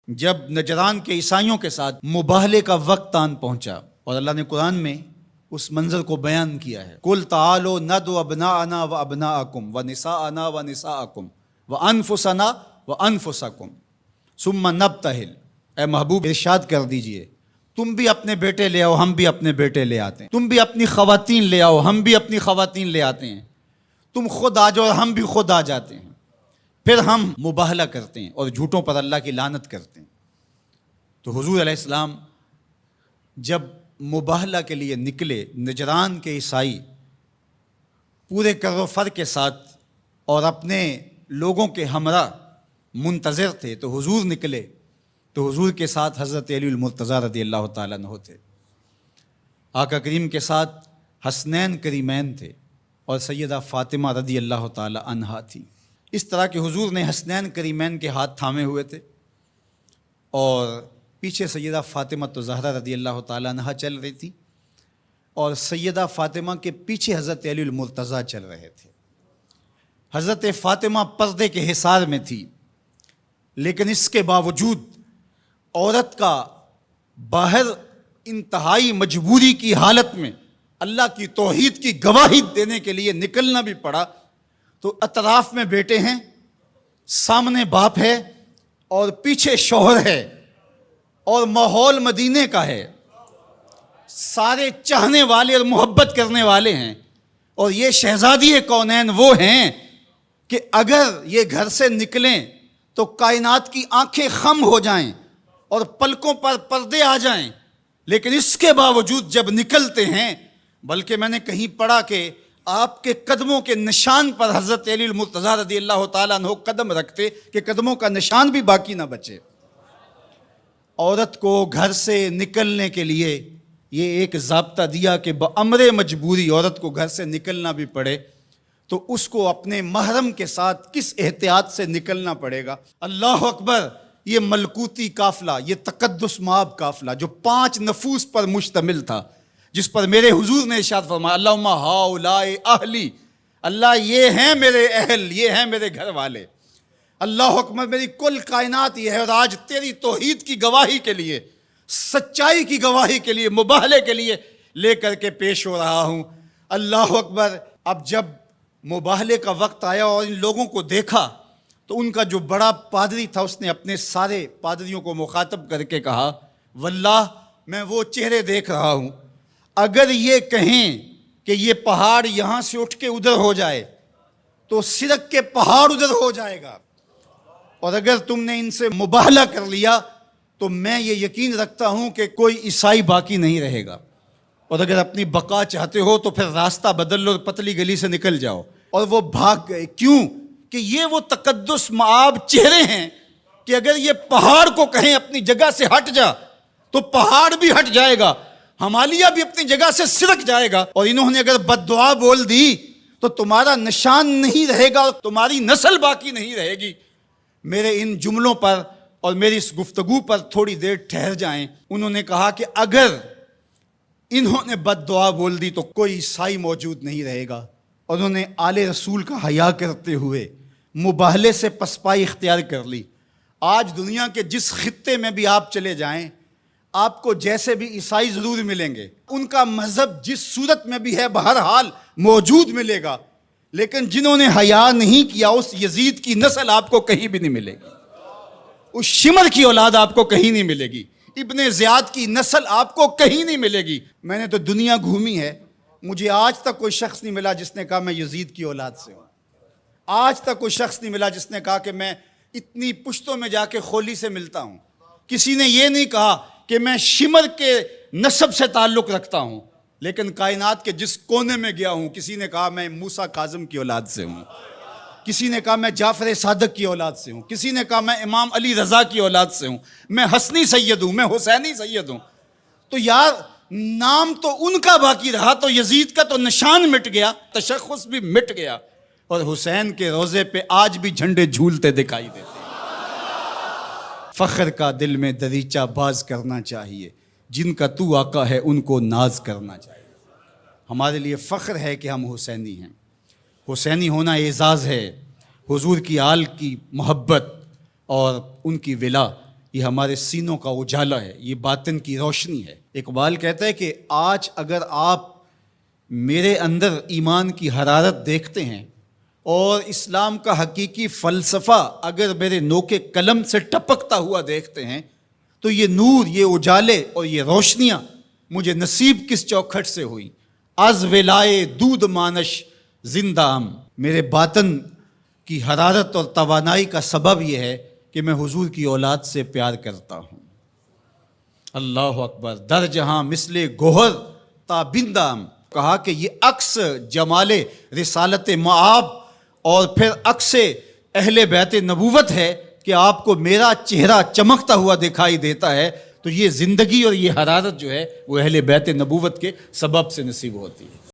جب نجران کے عیسائیوں کے ساتھ مباہلے کا وقت آن پہنچا، اور اللہ نے قرآن میں اس منظر کو بیان کیا ہے، قُلْ تَعَالُوا نَدْعُ أَبْنَاءَنَا وَأَبْنَاءَكُمْ وَنِسَاءَنَا وَنِسَاءَكُمْ وَأَنفُسَنَا وَأَنفُسَكُمْ ثُمَّ نَبْتَهِلْ۔ اے محبوب ارشاد کر دیجئے، تم بھی اپنے بیٹے لے آؤ، ہم بھی اپنے بیٹے لے آتے ہیں، تم بھی اپنی خواتین لے آؤ، ہم بھی اپنی خواتین لے آتے ہیں، تم خود آ جاؤ اور ہم بھی خود آ جاتے ہیں، پھر ہم مباہلہ کرتے ہیں اور جھوٹوں پر اللہ کی لعنت کرتے ہیں۔ تو حضور علیہ السلام جب مباہلہ کے لیے نکلے، نجران کے عیسائی پورے کر و فر کے ساتھ اور اپنے لوگوں کے ہمراہ منتظر تھے، تو حضور نکلے تو حضور کے ساتھ حضرت علی المرتضیٰ رضی اللہ تعالیٰ عنہ تھے، آقا کریم کے ساتھ حسنین کریمین تھے اور سیدہ فاطمہ رضی اللہ تعالیٰ عنہا تھی۔ اس طرح کہ حضور نے حسنین کریمین کے ہاتھ تھامے ہوئے تھے اور پیچھے سیدہ فاطمہ تو زہرا رضی اللہ تعالیٰ عنہا چل رہی تھی، اور سیدہ فاطمہ کے پیچھے حضرت علی المرتضیٰ چل رہے تھے۔ حضرت فاطمہ پردے کے حصار میں تھی، لیکن اس کے باوجود عورت کا باہر انتہائی مجبوری کی حالت میں اللہ کی توحید کی گواہی دینے کے لیے نکلنا بھی پڑا۔ تو اطراف میں بیٹے ہیں، سامنے باپ ہے اور پیچھے شوہر ہے، اور ماحول مدینے کا ہے، سارے چاہنے والے اور محبت کرنے والے ہیں، اور یہ شہزادی کونین وہ ہیں کہ اگر یہ گھر سے نکلیں تو کائنات کی آنکھیں خم ہو جائیں اور پلکوں پر پردے آ جائیں، لیکن اس کے باوجود جب نکلتے ہیں، بلکہ میں نے کہیں پڑھا کہ آپ کے قدموں کے نشان پر حضرت علی المرتضیٰ رضی اللہ تعالیٰ عنہ قدم رکھتے کہ قدموں کا نشان بھی باقی نہ بچے۔ عورت کو گھر سے نکلنے کے لیے یہ ایک ضابطہ دیا کہ بامر مجبوری عورت کو گھر سے نکلنا بھی پڑے تو اس کو اپنے محرم کے ساتھ کس احتیاط سے نکلنا پڑے گا۔ اللہ اکبر! یہ ملکوتی قافلہ، یہ تقدس مآب قافلہ جو 5 نفوس پر مشتمل تھا، جس پر میرے حضور نے ارشاد فرمایا اللہم ہؤلاء اہلی، اللہ یہ ہیں میرے اہل، یہ ہیں میرے گھر والے۔ اللہ اکبر! میری کل کائنات یہ ہے، اور آج تیری توحید کی گواہی کے لیے، سچائی کی گواہی کے لیے، مباہلے کے لیے لے کر کے پیش ہو رہا ہوں۔ اللہ اکبر! اب جب مباہلے کا وقت آیا اور ان لوگوں کو دیکھا تو ان کا جو بڑا پادری تھا اس نے اپنے سارے پادریوں کو مخاطب کر کے کہا واللہ میں وہ چہرے دیکھ رہا ہوں، اگر یہ کہیں کہ یہ پہاڑ یہاں سے اٹھ کے ادھر ہو جائے تو سرک کے پہاڑ ادھر ہو جائے گا، اور اگر تم نے ان سے مباہلہ کر لیا تو میں یہ یقین رکھتا ہوں کہ کوئی عیسائی باقی نہیں رہے گا، اور اگر اپنی بقا چاہتے ہو تو پھر راستہ بدل لو، پتلی گلی سے نکل جاؤ۔ اور وہ بھاگ گئے، کیوں کہ یہ وہ تقدس مآب چہرے ہیں کہ اگر یہ پہاڑ کو کہیں اپنی جگہ سے ہٹ جا تو پہاڑ بھی ہٹ جائے گا، ہمالیہ بھی اپنی جگہ سے سرک جائے گا، اور انہوں نے اگر بد دعا بول دی تو تمہارا نشان نہیں رہے گا اور تمہاری نسل باقی نہیں رہے گی۔ میرے ان جملوں پر اور میری اس گفتگو پر تھوڑی دیر ٹھہر جائیں۔ انہوں نے کہا کہ اگر انہوں نے بد دعا بول دی تو کوئی عیسائی موجود نہیں رہے گا، اور انہوں نے آل رسول کا حیا کرتے ہوئے مباہلے سے پسپائی اختیار کر لی۔ آج دنیا کے جس خطے میں بھی آپ چلے جائیں، آپ کو جیسے بھی عیسائی ضرور ملیں گے، ان کا مذہب جس صورت میں بھی ہے بہرحال موجود ملے گا، لیکن جنہوں نے حیا نہیں کیا اس یزید کی نسل آپ کو کہیں بھی نہیں ملے گی، اس شمر کی اولاد آپ کو کہیں نہیں ملے گی، ابن زیاد کی نسل آپ کو کہیں نہیں ملے گی۔ میں نے تو دنیا گھومی ہے، مجھے آج تک کوئی شخص نہیں ملا جس نے کہا میں یزید کی اولاد سے ہوں، آج تک کوئی شخص نہیں ملا جس نے کہا کہ میں اتنی پشتوں میں جا کے خولی سے ملتا ہوں، کسی نے یہ نہیں کہا کہ میں شمر کے نسب سے تعلق رکھتا ہوں، لیکن کائنات کے جس کونے میں گیا ہوں کسی نے کہا میں موسیٰ کاظم کی اولاد سے ہوں، کسی نے کہا میں جعفر صادق کی اولاد سے ہوں، کسی نے کہا میں امام علی رضا کی اولاد سے ہوں، میں حسنی سید ہوں، میں حسینی سید ہوں۔ تو یار نام تو ان کا باقی رہا، تو یزید کا تو نشان مٹ گیا، تشخص بھی مٹ گیا، اور حسین کے روزے پہ آج بھی جھنڈے جھولتے دکھائی دیتے ہیں۔ فخر کا دل میں دریچہ باز کرنا چاہیے، جن کا تو آقا ہے ان کو ناز کرنا چاہیے۔ ہمارے لیے فخر ہے کہ ہم حسینی ہیں، حسینی ہونا اعزاز ہے، حضور کی آل کی محبت اور ان کی ولا یہ ہمارے سینوں کا اجالا ہے، یہ باطن کی روشنی ہے۔ اقبال کہتا ہے کہ آج اگر آپ میرے اندر ایمان کی حرارت دیکھتے ہیں اور اسلام کا حقیقی فلسفہ اگر میرے نوک قلم سے ٹپکتا ہوا دیکھتے ہیں تو یہ نور، یہ اجالے اور یہ روشنیاں مجھے نصیب کس چوکھٹ سے ہوئی؟ از ولائے دودھ مانش زندہ ہم۔ میرے باطن کی حرارت اور توانائی کا سبب یہ ہے کہ میں حضور کی اولاد سے پیار کرتا ہوں۔ اللہ اکبر، در جہاں مثل گوہر تابندام، کہا کہ یہ عکس جمال رسالت معاب اور پھر عکس اہل بیت نبوت ہے کہ آپ کو میرا چہرہ چمکتا ہوا دکھائی دیتا ہے، تو یہ زندگی اور یہ حرارت جو ہے وہ اہل بیت نبوت کے سبب سے نصیب ہوتی ہے۔